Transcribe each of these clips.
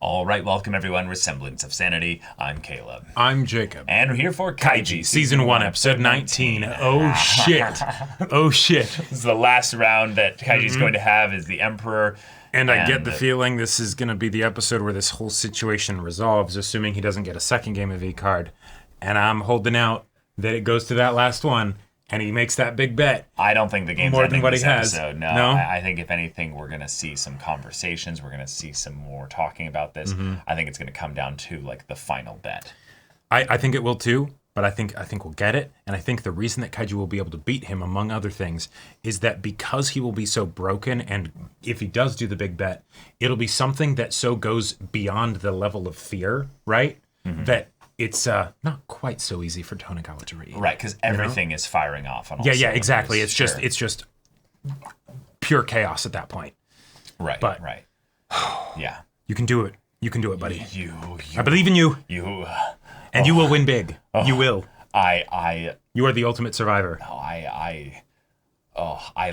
All right, welcome everyone. Semblance of Sanity. I'm Caleb. I'm Jacob. And we're here for Kaiji, Season 1, Episode 19. Oh shit. Oh shit. This is the last round that Kaiji's going to have as the Emperor. And I get the feeling this is going to be the episode where this whole situation resolves, assuming he doesn't get a second Game of V card. And I'm holding out that it goes to that last one, and he makes that big bet. I don't think the game's more ending than what this he has. episode. No? I think if anything, we're going to see some conversations. We're going to see some more talking about this. I think it's going to come down to like the final bet. I think it will too, but I think we'll get it. And I think the reason that Kaiji will be able to beat him, among other things, is that because he will be so broken, and if he does do the big bet, it'll be something that so goes beyond the level of fear, right? That it's not quite so easy for Tonegawa to read. Right, because everything is firing off on all Yeah, cylinders. exactly. It's just pure chaos at that point. Right, but- right. Yeah. You can do it. You can do it, buddy. You I believe in you. And you will win big. You will. You are the ultimate survivor. I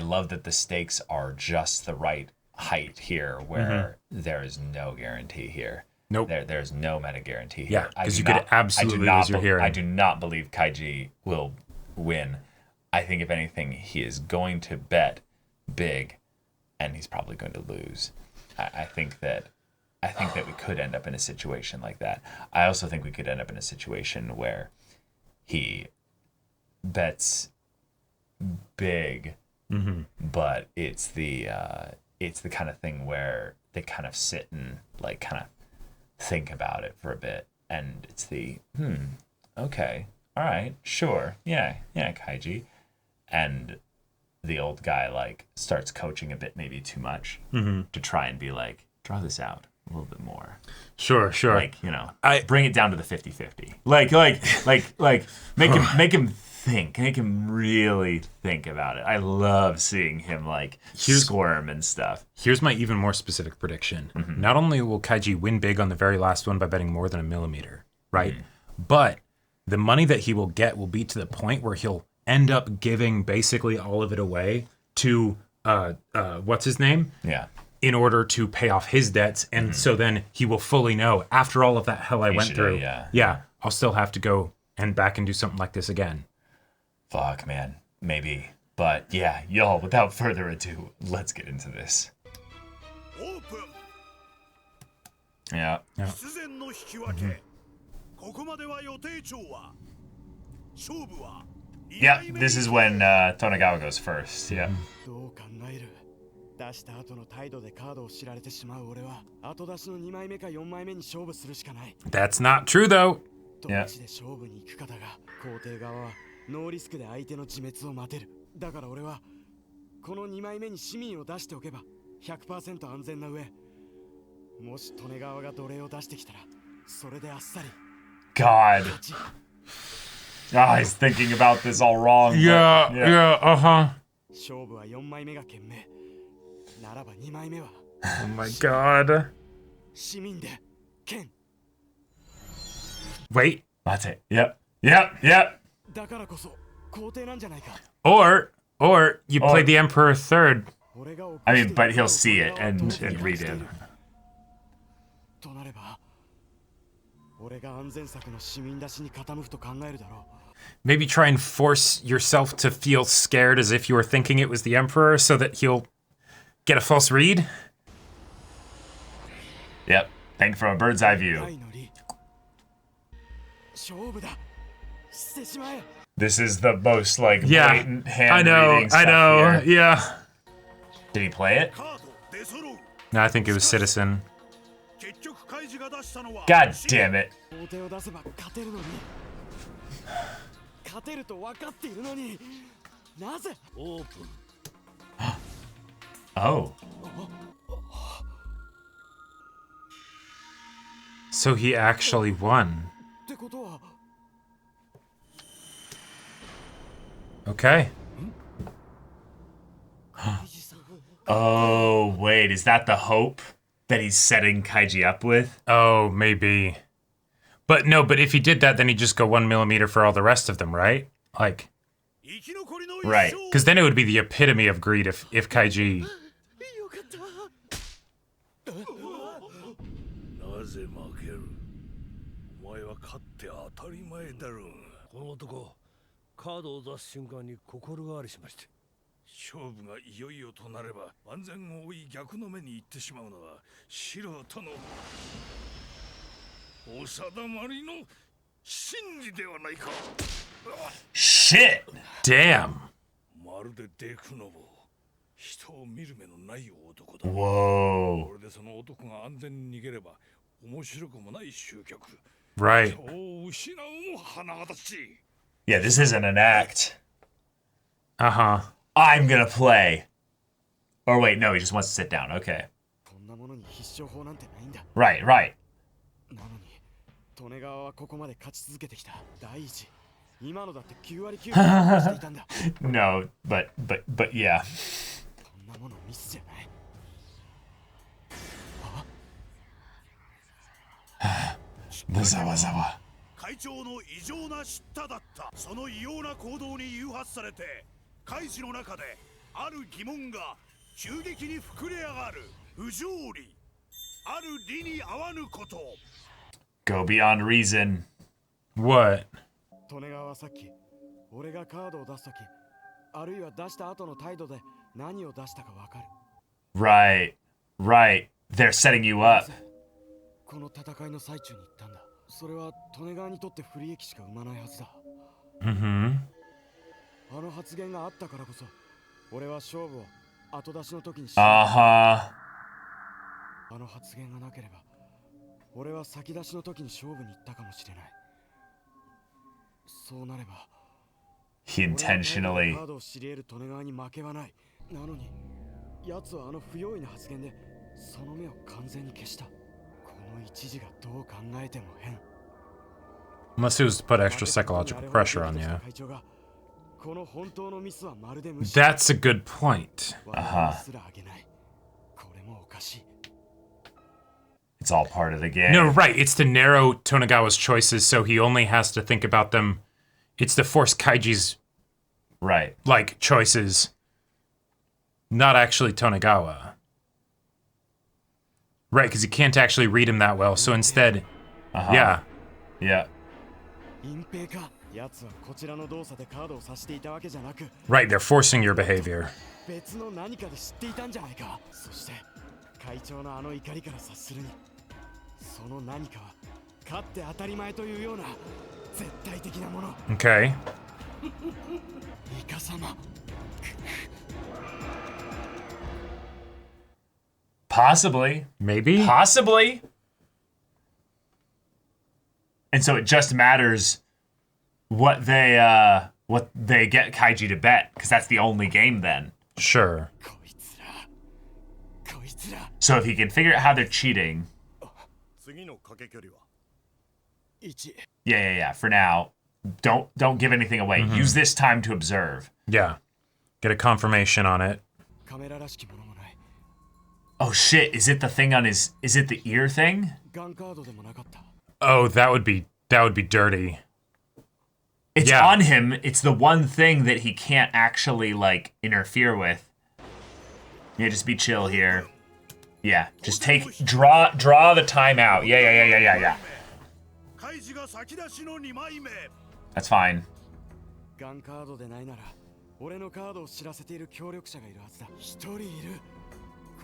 love that the stakes are just the right height here, where there is no guarantee here. Nope. There's no meta guarantee here. Yeah, because you could absolutely lose your hearing. I do not believe Kaiji will win. I think if anything, he is going to bet big, and he's probably going to lose. I think that we could end up in a situation like that. I also think we could end up in a situation where he bets big, but it's the kind of thing where they kind of sit and like kind of think about it for a bit, and it's the okay, all right, sure, yeah, Kaiji, and the old guy like starts coaching a bit, maybe too much, to try and be like, draw this out a little bit more. Sure. Like, bring it down to the 50-50. Like make him think, make him really think about it. I love seeing him like squirm and stuff. Here's my even more specific prediction. Not only will Kaiji win big on the very last one by betting more than a millimeter, right? But the money that he will get will be to the point where he'll end up giving basically all of it away to what's his name? Yeah. In order to pay off his debts, and so then he will fully know, after all of that hell I went through, I'll still have to go and back and do something like this again. Fuck, man. Maybe. But yeah, y'all, without further ado, let's get into this. Yeah. Yeah, this is when Tonegawa goes first. Yeah. That's not true, though. Yeah. ノーリスクで相手の自滅を待てる。だから俺はこの2枚目に市民を出しておけば 100% 安全な上、もし利根川が奴隷を出してきたらそれであっさり。God. He's thinking about this all wrong. Yeah. 勝負は4枚目が賢明。ならば2枚目は Oh my god. 市民で剣。 Wait. That's it. Yep. Or you play the Emperor third. I mean, but he'll see it and read it. Maybe try and force yourself to feel scared as if you were thinking it was the Emperor so that he'll get a false read. Yep. Think from a bird's eye view. This is the most like blatant hand reading stuff. I know. Yeah. Did he play it? No, I think it was Citizen. God damn it. Oh. So he actually won. Okay. Oh, wait, is that the hope that he's setting Kaiji up with? Oh, maybe. But no, but if he did that, then he'd just go 1 millimeter for all the rest of them, right? Like. Right. Because then it would be the epitome of greed if Kaiji ぜ負ける。お前は勝って当たり前だろう。この男、カードを出す瞬間に心変わりしまして。勝負がいよいよとなれば万全を追い逆の目に行ってしまうのは素人のお定まりの真理ではないか。Shit! Damn. まるでデクノボ、人を見る目のない男だ。 Whoa. これでその男が安全に逃げれば面白くもない集客。 Right. そう失うも甚だしい。 Yeah, this isn't an act. Uh-huh. I'm gonna play. Or wait, no, he just wants to sit down. Okay. こんなものに必勝法なんてないんだ。 Right, right. なのに利根川はここまで勝ち続けてきた。第一、今のだって9割9分していたんだ。 No, but yeah. こんなものミスじゃない。ざわざわ。会長の異常な叱咤だった。その異様な行動に誘発されてカイジの中である疑問が急激に膨れ上がる。不条理、ある理に合わぬこと。 Go beyond reason. What? 利根川はさっき俺がカードを出すとき、あるいは出した後の態度で何を出したかわかる。 Right, right. They're setting you up. この戦いの最中に言ったんだ。それは利根川にとって不利益しか生まないはずだ。 Mm-hmm. あの発言があったからこそ俺は勝負を後出しの時にし、 Uh-huh. あの発言がなければ俺は先出しの時に勝負に行ったかもしれない。そうなれば He intentionally. カードを知り得る利根川に負けはない。なのに奴はあの不用意な発言でその目を完全に消した。この一時がどう考えても変。 Unless it was to put extra psychological pressure on you. この本当のミスはまるで無視。 That's a good point. すらあげない。これもおかしい。 It's all part of the game. No, right. It's to narrow Tonegawa's choices so he only has to think about them. It's to force Kaiji's, Right. like, choices. Not actually Tonegawa. Right, because he can't actually read him that well. So instead, yeah. Yeah. 隠蔽か。奴はこちらの動作でカードを指していたわけじゃなく、 Right, they're forcing your behavior. 別の何かで知っていたんじゃないか。そして会長のあの怒りから察するに、その何かは勝って当たり前というような絶対的なもの。 Okay. イカ様。 Possibly. Maybe? Possibly. And so it just matters what they get Kaiji to bet, because that's the only game then. Sure. こいつら。こいつら。 So if he can figure out how they're cheating. 次のかけ距離は1。 Yeah. For now, don't give anything away. Use this time to observe. Yeah. Get a confirmation on it. カメラらしきものもない。 Oh shit, is it the thing on his is it the ear thing? ガンカードでもなかった。 Oh, that would be dirty. It's Yeah. on him. It's the one thing that he can't actually like interfere with. Yeah, just be chill here. Yeah, just draw the time out. Yeah. カイジが先出しの2枚目。 That's fine. ガンカードでないなら俺のカードを知らせている協力者がいるはずだ。一人いる。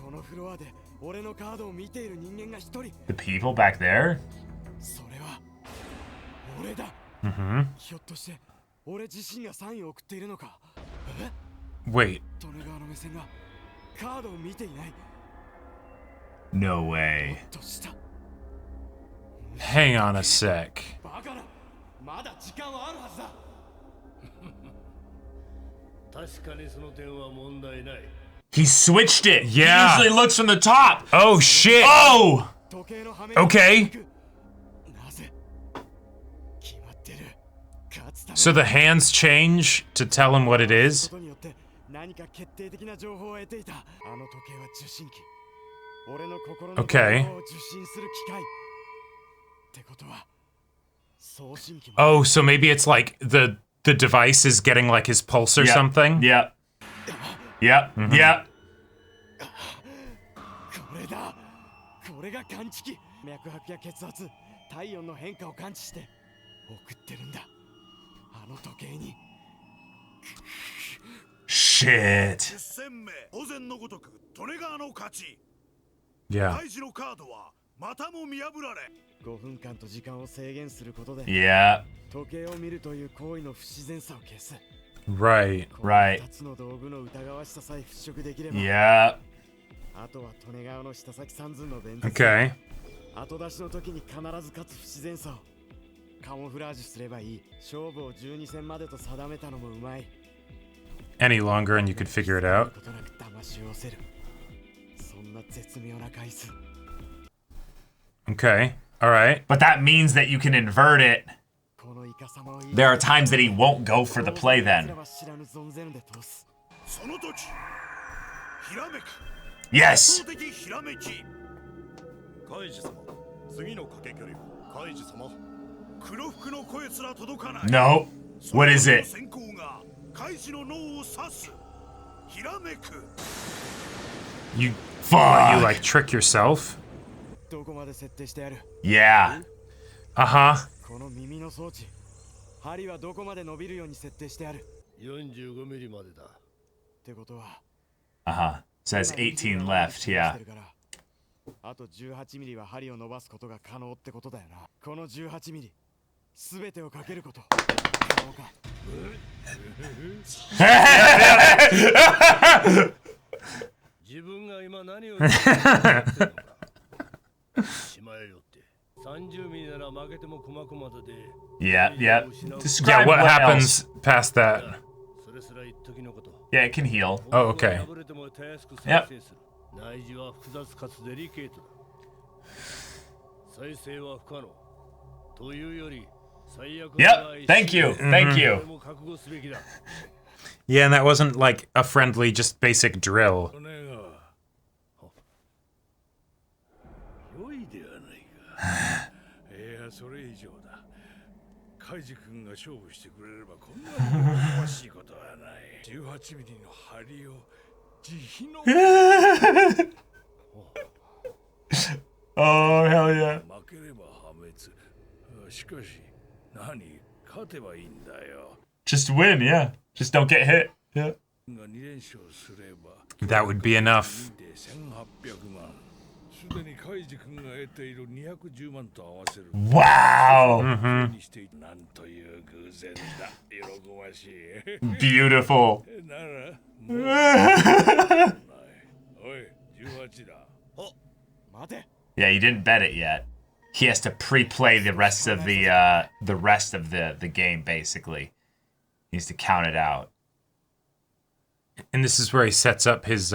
このフロアで俺のカードを見ている人間が一人。 The people back there? それは俺だ。 Mm-hmm. ひょっとして俺自身がサインを送っているのか。え？ Wait. 利根川の目線がカードを見ていない。 No way. とした。 Hang on a sec. バカな。まだ時間はあるはずだ。確かにその点は問題ない。 He switched it. Yeah. He usually looks from the top. Oh, shit. Oh! 時計の羽目。 Okay. なぜ？決まってる。勝つため So the hands change to tell him what it is? ことによって何か決定的な情報を得ていた。あの時計は受信機。俺の心の Okay. 情報を受信する機械。ってことは送信機も。 Oh, so maybe it's like the device is getting like his pulse or Yep. something? Yep.これだ。これが感知器。脈拍や血圧、体温の変化を感知して送ってるんだ。あの時計に。Shit. 10戦目、当然のごとく利根川の勝ち。 Yeah. 大事のカードはまたも見破られ。5分間と時間を制限することで Yeah. 時計を見るという行為の不自然さを消す。 Right. Right. 2つの道具の疑わしささえ払拭できれば、 Yeah. あとは利根川の下崎三寸の伝説。 Okay. 後出しの時に必ず勝つ不自然さをカモフラージュすればいい。勝負を12戦までと定めたのもうまい。 Any longer and you could figure it out. ことなく騙し寄せる。そんな絶妙な回数。 Okay. All right. But that means that you can invert it. このイカ様を言い There are times that he won't go for the play then. 知らぬ存ぜぬで通す。その時ひらめく Yes. 圧倒的ひらめき。カイジ様、次のかけ距離カイジ様。黒服の声すら届かない。 No. What is it? 先行がカイジの脳を刺す。ひらめく。 You Fuck. like trick yourself? どこまで設定してやる。 Yeah. Uh-huh. この耳の装置、針はどこまで伸びるように設定してある。45ミリまでだ。ってことは Uh-huh. Says 18 left. Yeah. あと18ミリは針を伸ばすことが可能ってことだよな。この18ミリ、すべてをかけること。可能か。自分が今何を言ってるのか。しまえよって。30ミリなら負けても細々までで。 Yeah. Yeah. Yeah, Describe what what happens else. past that? それすら一時のこと。 Yeah, it can heal. Oh, okay. 破れてもたやすく Yep. 再生する。内耳は複雑かつデリケートだ。再生は不可能。というより、最悪 Yep. Thank you. Thank you. も覚悟すべきだ。 Yeah, and that wasn't like a friendly, just basic drill. お願いが。良いではないか。いや、それ以上だ。カイジ君が勝負してくれればこんなにおかしいことはない。18ミリの針を慈悲の Oh, hell yeah. 負ければ破滅。しかし、何勝てばいいんだよ。 Just win, yeah. Just don't get hit. Yeah. が2連勝すれば That would be enough. で1800万。すでにカイジ君が得ている210万と合わせる。 Wow. にしてなんという偶然だ。喜ばしい。 Beautiful. なら、もうないおい、18だ。待て。 Yeah, you didn't bet it yet. He has to pre-play the rest of the game basically. He needs to count it out. And this is where he sets up his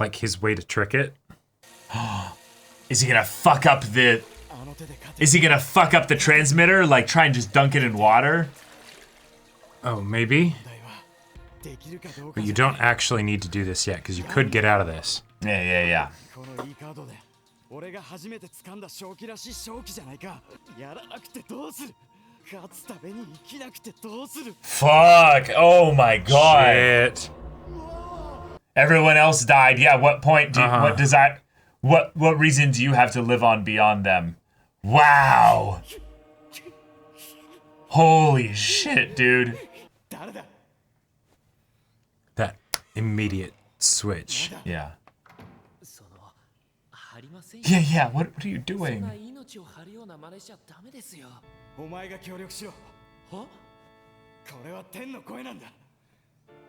like his way to trick it. Is he gonna fuck up the? Is he gonna fuck up the transmitter? Like try and just dunk it in water? Oh, maybe. But you don't actually need to do this yet because you could get out of this. Yeah, yeah, yeah. このいいカードで俺が初めて掴んだ正気らしい正気じゃないか。やらなくてどうする。勝つために生きなくてどうする。 Fuck! Oh my god! Shit. Everyone else died. Yeah. What point? What does that? What reason do you have to live on beyond them? Wow! Holy shit, dude! 誰だ。 That immediate switch. Yeah. その張りませんよ。 Yeah, yeah. What are you そん doing? な命を張るような真似しちゃダメですよ。お前が協力しろ。は？これは天の声なんだ。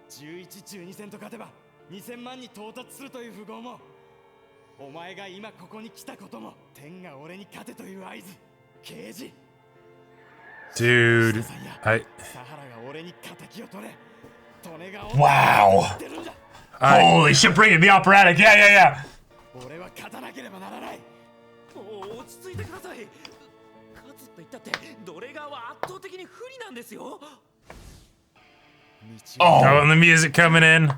11、12戦と勝てば2000万に到達するという符号も、お前が今ここに来たことも、天が俺に勝てという合図。刑事。 Dude, I サハラが俺に敵を取れ。利根川を Wow! ってるんだ。 Holy shit! Bring it, the operatic. Yeah, yeah, yeah. 俺は勝たなければならない。もう落ち着いてください。勝つと言ったってドレガーは圧倒的に不利なんですよ。 oh, and the music coming in.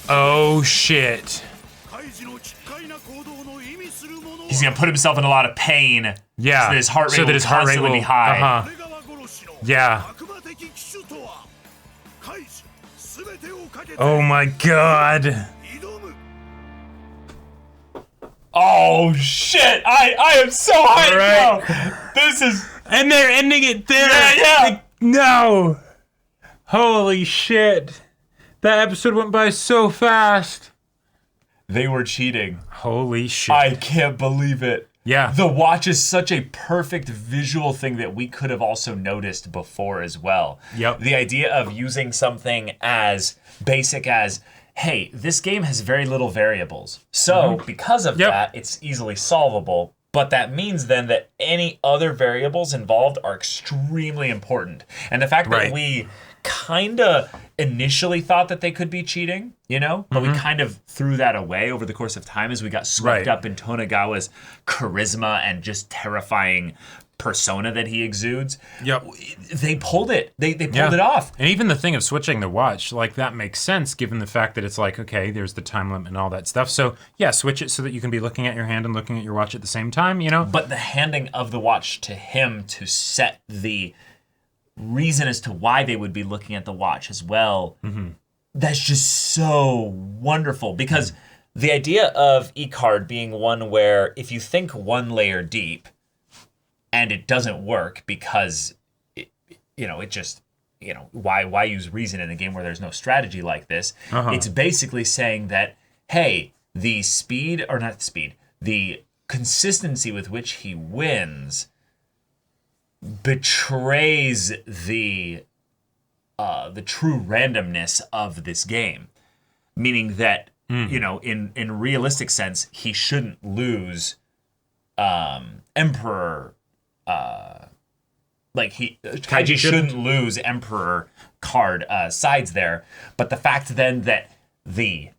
Oh shit. カイジの奇怪な行動の意味するものは He's gonna put himself in a lot of pain. Yeah. So that his heart rate so that will his heart rate constantly will be high. 利根川殺しの Yeah. 悪魔的機種とはカイジすべてをかけて Oh my god. 挑む Oh shit! I am so hyped now. This is And they're ending it there. yeah. No. Holy shit. That episode went by so fast. They were cheating. Holy shit. I can't believe it. Yeah. The watch is such a perfect visual thing that we could have also noticed before as well. Yep. The idea of using something as basic as, hey, this game has very little variables. So because of that, it's easily solvable. But that means then that any other variables involved are extremely important. And the fact that we kind of initially thought that they could be cheating, you know, but we kind of threw that away over the course of time as we got swept up in Tonegawa's charisma and just terrifying persona that he exudes. Yep. They pulled it. They pulled it off. And even the thing of switching the watch, like that makes sense given the fact that it's like, okay, there's the time limit and all that stuff. So yeah, switch it so that you can be looking at your hand and looking at your watch at the same time, you know? But the handing of the watch to him to set the reason as to why they would be looking at the watch as well, that's just so wonderful. Because the idea of E-Card being one where if you think one layer deep and it doesn't work because, it just, why use reason in a game where there's no strategy like this? It's basically saying that, hey, the consistency with which he wins betrays the true randomness of this game, meaning that in realistic sense he shouldn't lose Emperor Kaiji shouldn't lose Emperor card sides there, but the fact then that the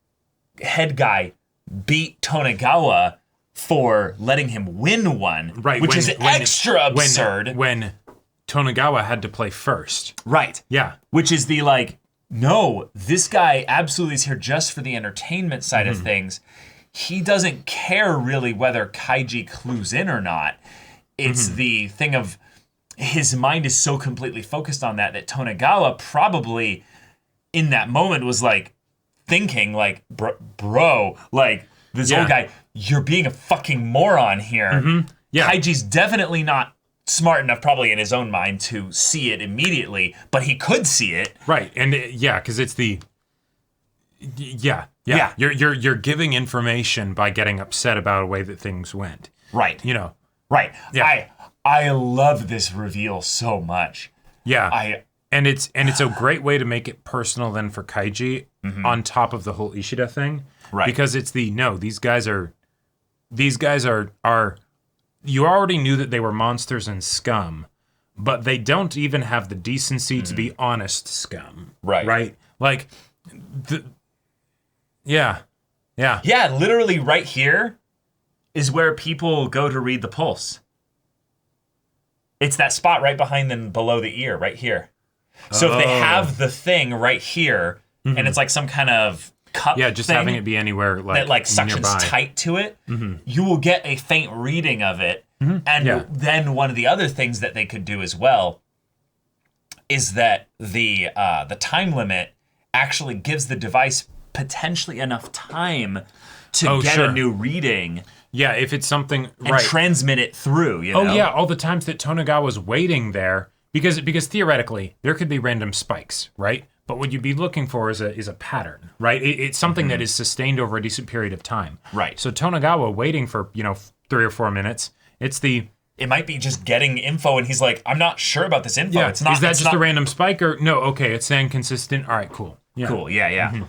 head guy beat Tonegawa for letting him win one, which is extra absurd. When Tonegawa had to play first. Right. Yeah. Which is the no, this guy absolutely is here just for the entertainment side of things. He doesn't care really whether Kaiji clues in or not. It's the thing of his mind is so completely focused on that Tonegawa probably in that moment was thinking bro, this old guy, you're being a fucking moron here. Yeah. Kaiji's definitely not smart enough probably in his own mind to see it immediately, but he could see it. Right. And because it's the Yeah. You're giving information by getting upset about a way that things went. Right. Right. Yeah. I love this reveal so much. Yeah. And it's a great way to make it personal then for Kaiji on top of the whole Ishida thing. Right. Because it's these guys are you already knew that they were monsters and scum, but they don't even have the decency to be honest scum. Right. Right? Yeah, literally right here is where people go to read the pulse. It's that spot right behind them below the ear, right here. So if they have the thing right here, and it's like some kind of cup just thing having it be anywhere that suctions nearby. tight to it, you will get a faint reading of it. And then one of the other things that they could do as well is that the time limit actually gives the device potentially enough time to get a new reading. Yeah, if it's something and transmit it through. Oh yeah, all the times that Tonegawa's waiting there, because theoretically there could be random spikes, right? But what you'd be looking for is a pattern, right? It's something that is sustained over a decent period of time, right? So Tonegawa waiting for 3 or 4 minutes. It might be just getting info, and he's like, I'm not sure about this info. Yeah, it's not. Is that it's just not... a random spike or no? Okay, it's saying consistent. All right, cool. Yeah. Cool. Yeah.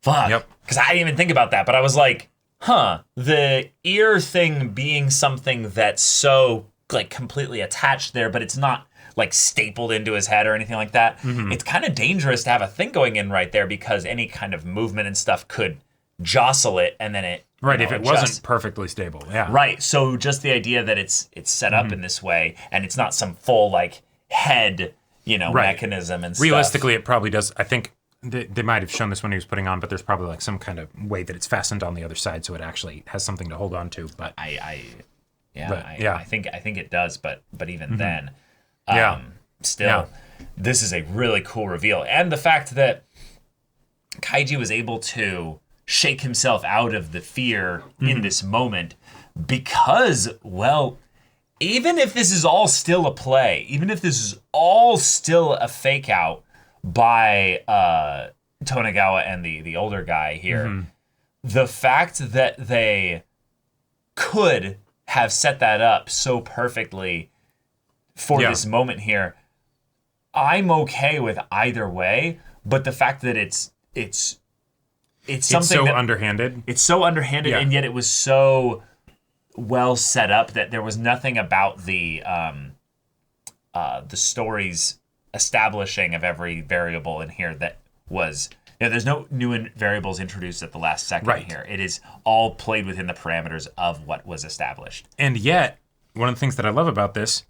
Fuck. Yep. Because I didn't even think about that, but I was like, the ear thing being something that's so completely attached there, but it's not stapled into his head or anything like that. It's kind of dangerous to have a thing going in right there because any kind of movement and stuff could jostle it, and then it if it wasn't perfectly stable. Yeah. Right. So just the idea that it's set up in this way, and it's not some full head mechanism and stuff. Realistically, it probably does. I think they might have shown this when he was putting on, but there's probably some kind of way that it's fastened on the other side, so it actually has something to hold on to. But I think it does, but even then, this is a really cool reveal, and the fact that Kaiji was able to shake himself out of the fear in this moment because, well, even if this is all still a play, even if this is all still a fake out by Tonegawa and the older guy here, the fact that they could have set that up so perfectly for this moment here, I'm okay with either way, but the fact that it's something so that, underhanded. It's so underhanded, and yet it was so well set up that there was nothing about the story's establishing of every variable in here that was. There's no new variables introduced at the last second here. It is all played within the parameters of what was established. And yet, one of the things that I love about this,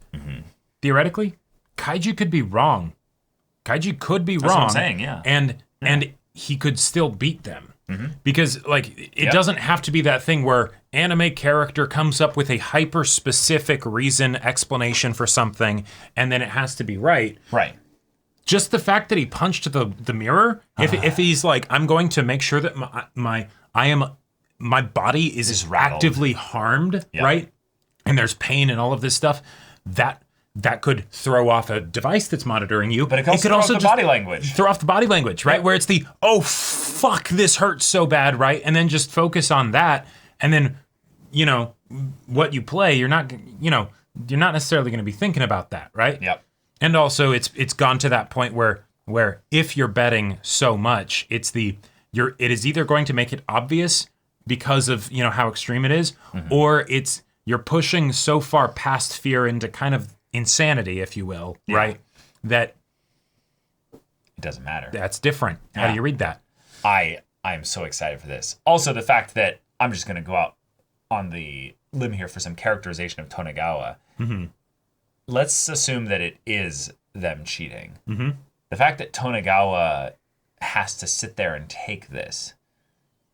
theoretically, Kaiji could be wrong. Kaiji could be wrong. That's what I'm saying, yeah. And he could still beat them. Because, like, it doesn't have to be that thing where anime character comes up with a hyper-specific reason, explanation for something, and then it has to be right. Right. Just the fact that he punched the mirror, if he's like, I'm going to make sure that my body is actively harmed, right? And there's pain and all of this stuff, that could throw off a device that's monitoring you. But it could also throw off the body language. Throw off the body language, right? Where it's the, oh, fuck, this hurts so bad, right? And then just focus on that. And then, what you play, you're not necessarily going to be thinking about that, right? Yep. And also, it's gone to that point where if you're betting so much, it is either going to make it obvious because of how extreme it is, or you're pushing so far past fear into kind of insanity, if you will, right? That it doesn't matter. That's different. How do you read that? I'm so excited for this. Also, the fact that I'm just going to go out on the limb here for some characterization of Tonegawa. Let's assume that it is them cheating. The fact that Tonegawa has to sit there and take this,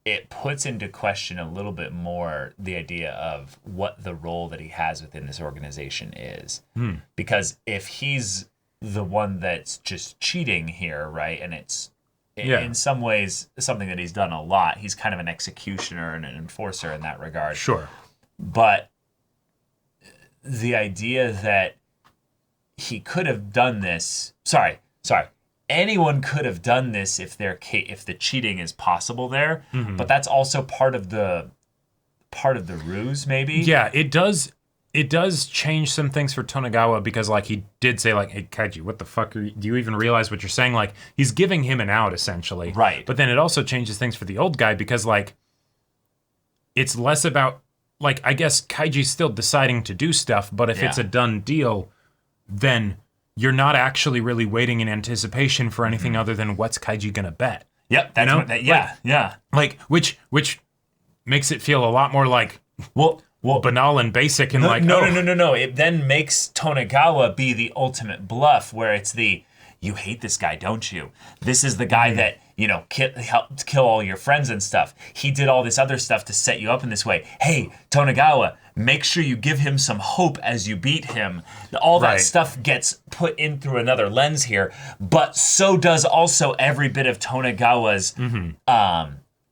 it puts into question a little bit more the idea of what the role that he has within this organization is. Because if he's the one that's just cheating here, right, and it's in some ways something that he's done a lot, he's kind of an executioner and an enforcer in that regard. Sure. But the idea that he could have done this. Sorry. Anyone could have done this if the cheating is possible there, but that's also part of the ruse, maybe. Yeah, it does. It does change some things for Tonegawa because, like, he did say, like, "Hey, Kaiji, what the fuck? Do you even realize what you're saying?" Like, he's giving him an out essentially, right? But then it also changes things for the old guy because, like, it's less about, like, I guess Kaiji's still deciding to do stuff, but if it's a done deal, then you're not actually really waiting in anticipation for anything other than what's Kaiji gonna bet. Yep, that's Like, which makes it feel a lot more like well banal and basic and no. It then makes Tonegawa be the ultimate bluff, where it's you hate this guy, don't you? This is the guy that helped kill all your friends and stuff. He did all this other stuff to set you up in this way. Hey, Tonegawa, make sure you give him some hope as you beat him. All that stuff gets put in through another lens here, but so does also every bit of Tonegawa's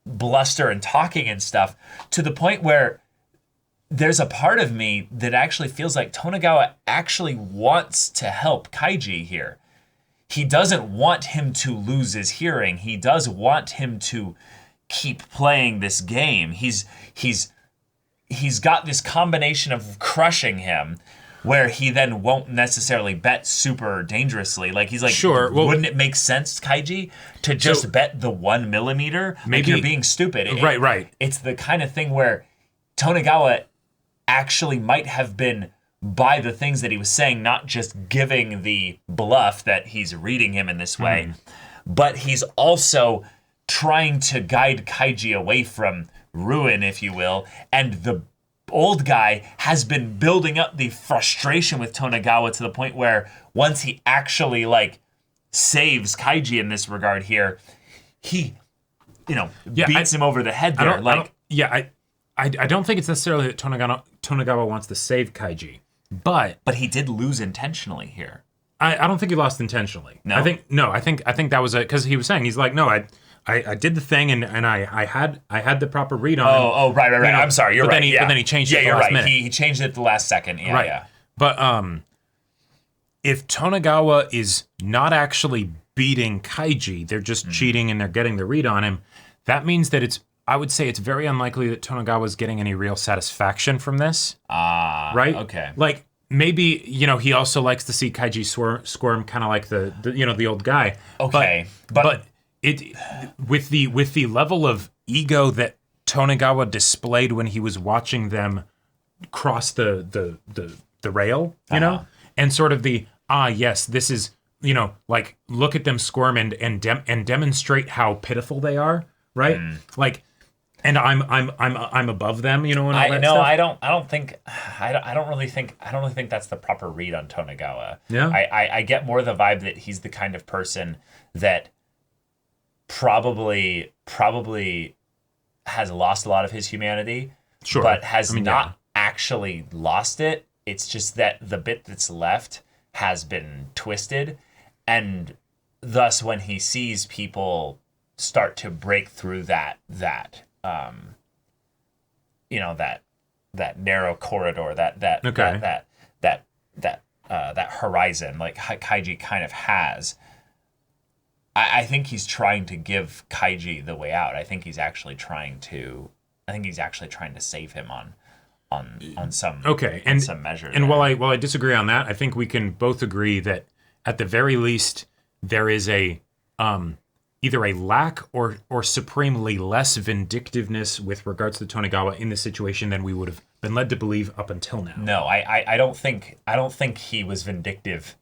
bluster and talking and stuff, to the point where there's a part of me that actually feels like Tonegawa actually wants to help Kaiji here. He doesn't want him to lose his hearing. He does want him to keep playing this game. He's got this combination of crushing him, where he then won't necessarily bet super dangerously. Like, he's like, sure, well, wouldn't it make sense, Kaiji, to just bet the 1 millimeter? Maybe like, you're being stupid. Right. It's the kind of thing where Tonegawa actually might have been, by the things that he was saying, not just giving the bluff that he's reading him in this way, but he's also trying to guide Kaiji away from ruin, if you will. And the old guy has been building up the frustration with Tonegawa to the point where once he actually, like, saves Kaiji in this regard here, he, beats him over the head there. I don't think it's necessarily that Tonegawa wants to save Kaiji. But he did lose intentionally here. I don't think he lost intentionally. No? I think that was because he was saying, he's like, no, I did the thing and I had the proper read on him. Oh, right. You know, I'm sorry, you're but right. But then he changed it at the you're last right. minute. He changed it at the last second. Yeah, Right. yeah. But if Tonegawa is not actually beating Kaiji, they're just cheating and they're getting the read on him, that means that I would say it's very unlikely that Tonegawa's getting any real satisfaction from this. Right? Okay. Like, maybe, he also likes to see Kaiji squirm kind of like the old guy. Okay. But it with the level of ego that Tonegawa displayed when he was watching them cross the rail, and sort of yes, this is, like, look at them squirm and demonstrate how pitiful they are, right? Like, and I'm above them, and all that stuff. I don't really think that's the proper read on Tonegawa. Yeah. I get more the vibe that he's the kind of person that probably has lost a lot of his humanity, Sure. but has not actually lost it. It's just that the bit that's left has been twisted, and thus when he sees people start to break through that narrow corridor, that horizon, like Kaiji kind of has. I think he's trying to give Kaiji the way out. I think he's actually trying to save him on some some measure. And while I disagree on that, I think we can both agree that at the very least there is a either a lack or supremely less vindictiveness with regards to Tonegawa in this situation than we would have been led to believe up until now. No, I don't think he was vindictive.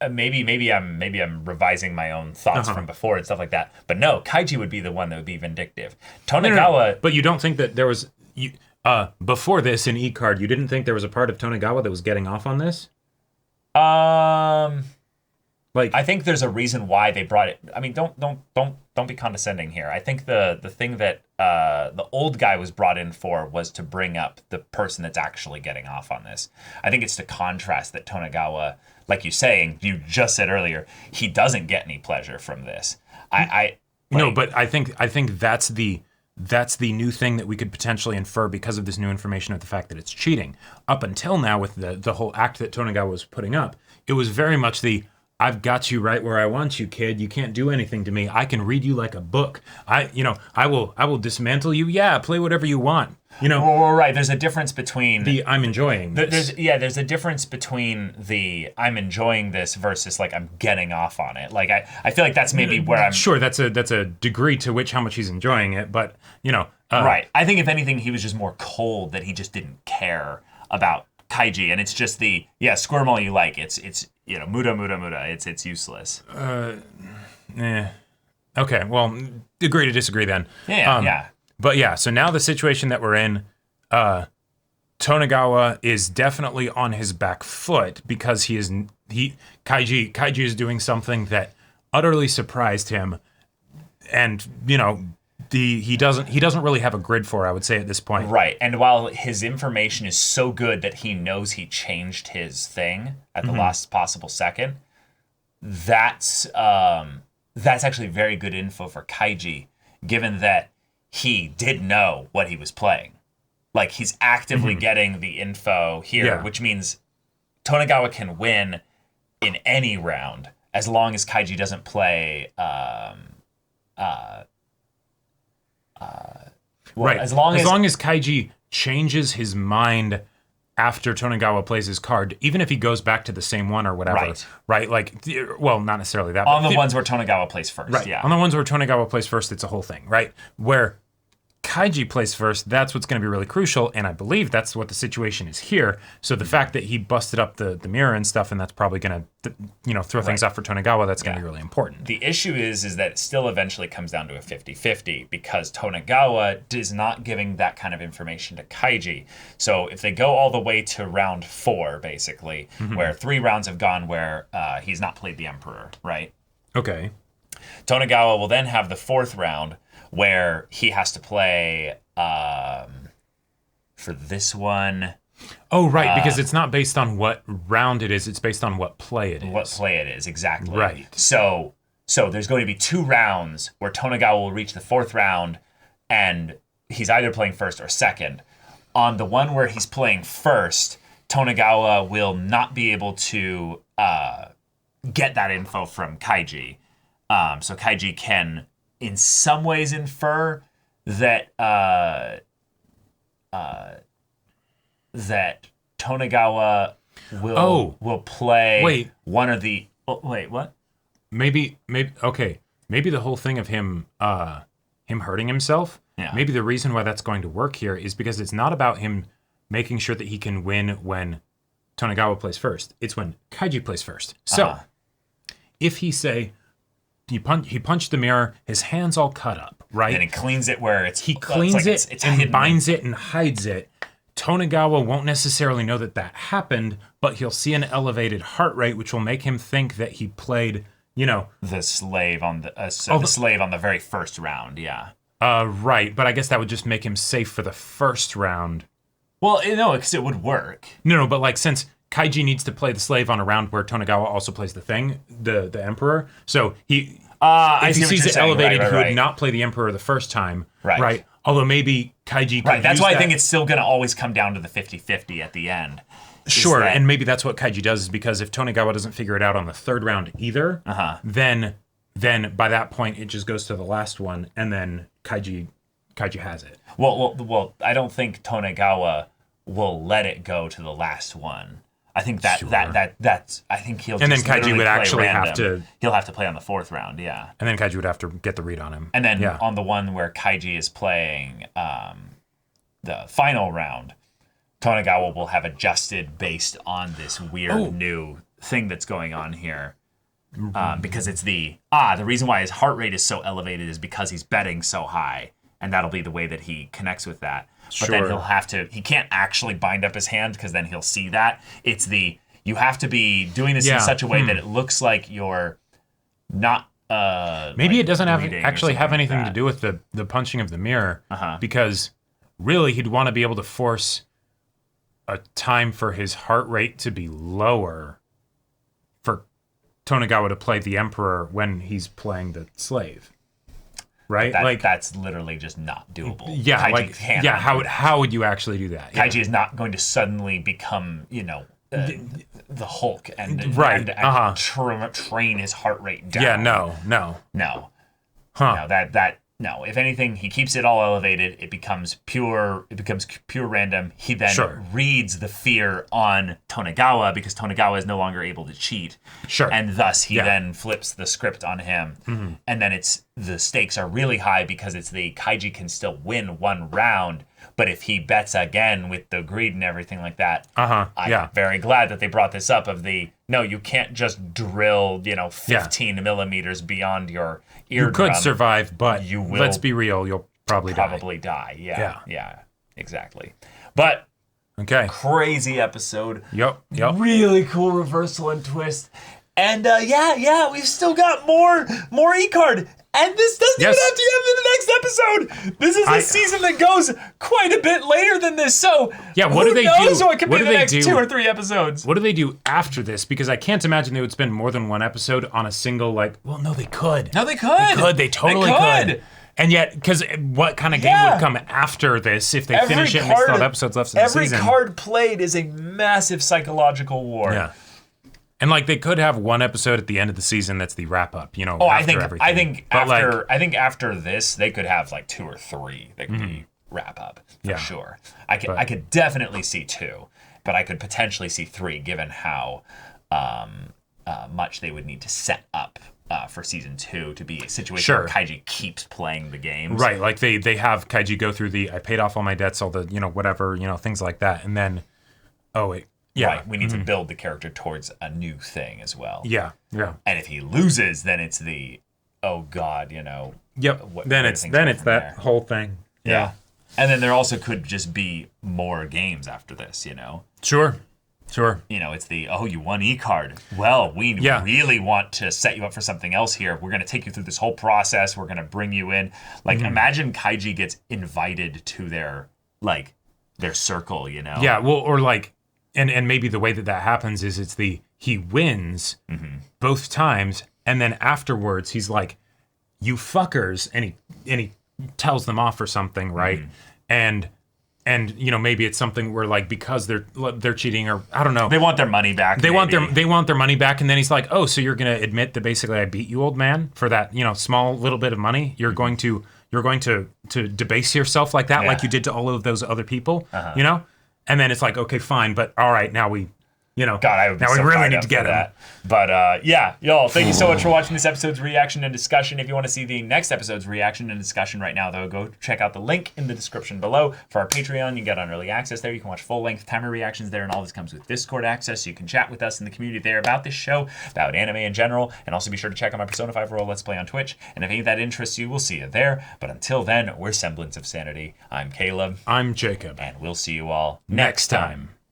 Maybe I'm revising my own thoughts from before and stuff like that. But no, Kaiji would be the one that would be vindictive. Tonegawa. No. But you don't think that there was before this in E-Card, you didn't think there was a part of Tonegawa that was getting off on this? Like, I think there's a reason why they brought it. I mean, don't be condescending here. I think the thing that the old guy was brought in for was to bring up the person that's actually getting off on this. I think it's to contrast that Tonegawa, like you just said earlier, he doesn't get any pleasure from this. No, but I think that's the new thing that we could potentially infer because of this new information of the fact that it's cheating. Up until now, with the whole act that Tonegawa was putting up, it was very much I've got you right where I want you, kid. You can't do anything to me. I can read you like a book. I will dismantle you. Yeah, play whatever you want. Well, right. There's a difference between I'm enjoying this. There's a difference between I'm enjoying this versus like I'm getting off on it. Like I feel like that's maybe where I'm sure that's a degree to which how much he's enjoying it, but right. I think if anything, he was just more cold, that he just didn't care about Kaiji, and it's just squirm all you like. It's muda. It's useless. Okay, well, agree to disagree then. Yeah. But yeah, so now the situation that we're in, Tonegawa is definitely on his back foot because Kaiji is doing something that utterly surprised him, and he doesn't really have a grid for, I would say, at this point. Right. And while his information is so good that he knows he changed his thing at the last possible second, that's actually very good info for Kaiji, given that he did know what he was playing. Like, he's actively getting the info here, which means Tonegawa can win in any round as long as Kaiji doesn't play right. As long as Kaiji changes his mind after Tonegawa plays his card, even if he goes back to the same one or whatever, right? Like, well, not necessarily that. On the ones where Tonegawa plays first, right? Yeah. On the ones where Tonegawa plays first, it's a whole thing, right? Where Kaiji plays first, that's what's going to be really crucial, and I believe that's what the situation is here. So the fact that he busted up the mirror and stuff, and that's probably going to, throw things off for Tonegawa, that's going to be really important. The issue is that it still eventually comes down to a 50-50 because Tonegawa is not giving that kind of information to Kaiji. So if they go all the way to round 4, basically, where 3 rounds have gone where he's not played the Emperor, right? Okay. Tonegawa will then have the 4th round where he has to play for this one. Oh, right, because it's not based on what round it is, it's based on what play it is. What play it is, exactly. Right. So So there's going to be 2 rounds where Tonegawa will reach the 4th round, and he's either playing first or second. On the one where he's playing first, Tonegawa will not be able to get that info from Kaiji. So Kaiji can, in some ways, infer that that Tonegawa will play one of the. Oh, wait, what? Maybe the whole thing of him hurting himself. Yeah. Maybe the reason why that's going to work here is because it's not about him making sure that he can win when Tonegawa plays first. It's when Kaiji plays first. So if he punched the mirror, his hand's all cut up, right? And he cleans it where it's he cleans it and hidden. binds it and hides it. Tonegawa won't necessarily know that happened, but he'll see an elevated heart rate, which will make him think that he played, the slave on the very first round. Yeah. Right, but I guess that would just make him safe for the first round. Well, no, because it would work. No, but like since Kaiji needs to play the slave on a round where Tonegawa also plays the thing, the emperor, so he if he sees it elevated, he would not play the emperor the first time, right? Although maybe Kaiji could that's why I think it's still going to always come down to the 50-50 at the end. Sure, and maybe that's what Kaiji does, is because if Tonegawa doesn't figure it out on the 3rd round either, then by that point it just goes to the last one, and then Kaiji has it. Well, I don't think Tonegawa will let it go to the last one. I think that's I think he'll. And just then Kaiji would actually random. He'll have to play on the 4th round, yeah. And then Kaiji would have to get the read on him. And then on the one where Kaiji is playing the final round, Tonegawa will have adjusted based on this weird new thing that's going on here. Because it's the reason why his heart rate is so elevated is because he's betting so high, and that'll be the way that he connects with that. But then he can't actually bind up his hand because then he'll see that. It's you have to be doing this in such a way that it looks like you're not. Maybe it doesn't actually have anything to do with the punching of the mirror, because really he'd want to be able to force a time for his heart rate to be lower for Tonegawa to play the emperor when he's playing the slave. Right? That's literally just not doable. Yeah, how would you actually do that? Kaiji is not going to suddenly become, the Hulk and train his heart rate down. Yeah, no. Huh. No, if anything, he keeps it all elevated. It becomes pure random. He then reads the fear on Tonegawa because Tonegawa is no longer able to cheat. Sure. And thus he then flips the script on him. Mm-hmm. And then the stakes are really high because it's the Kaiji can still win one round, but if he bets again with the greed and everything like that, I'm very glad that they brought this up no, you can't just drill, 15 millimeters beyond your eardrum. You could survive, but let's be real, you'll probably die. Yeah, exactly. But crazy episode. Yep. Really cool reversal and twist. And we've still got more E-card. And this doesn't even have to end in the next episode. This is a season that goes quite a bit later than this. So what do they do? So it could be the next 2 or 3 episodes. What do they do after this? Because I can't imagine they would spend more than one episode on a single no, they could. No, they could. They totally could. And yet, because what kind of game would come after this if they finish it and they still have episodes left in the season? Every card played is a massive psychological war. Yeah. And they could have one episode at the end of the season that's the wrap up, I think after this they could have 2 or 3 that could be wrap up for sure. I could definitely see 2, but I could potentially see 3 given how much they would need to set up for season 2 to be a situation where Kaiji keeps playing the games. Right, they have Kaiji go through I paid off all my debts, all the whatever, things like that, and then right, we need to build the character towards a new thing as well. Yeah. And if he loses, then it's oh God, Yep. Then it's that whole thing. Yeah. And then there also could just be more games after this, Sure. It's you won E-card. Well, we really want to set you up for something else here. We're going to take you through this whole process. We're going to bring you in. Imagine Kaiji gets invited to their circle, Yeah, well, or and maybe the way that happens is he wins both times, And then afterwards, he's like, "You fuckers," and he tells them off for something, right? And maybe it's something where like because they're cheating, or I don't know. They want their money back. They want their money back, and then he's like, "Oh, so you're gonna admit that basically I beat you, old man, for that small little bit of money? You're going to debase yourself like that, like you did to all of those other people, And then it's like, okay, fine, but all right, now we. God, I would be now so we really fired need up to get for him. that. But y'all, thank you so much for watching this episode's reaction and discussion. If you want to see the next episode's reaction and discussion right now, though, go check out the link in the description below for our Patreon. You can get on early access there. You can watch full-length timer reactions there, and all this comes with Discord access, so you can chat with us in the community there about this show, about anime in general, and also be sure to check out my Persona 5 Royal Let's Play on Twitch. And if any of that interests you, we'll see you there. But until then, we're Semblance of Sanity. I'm Caleb. I'm Jacob. And we'll see you all next time.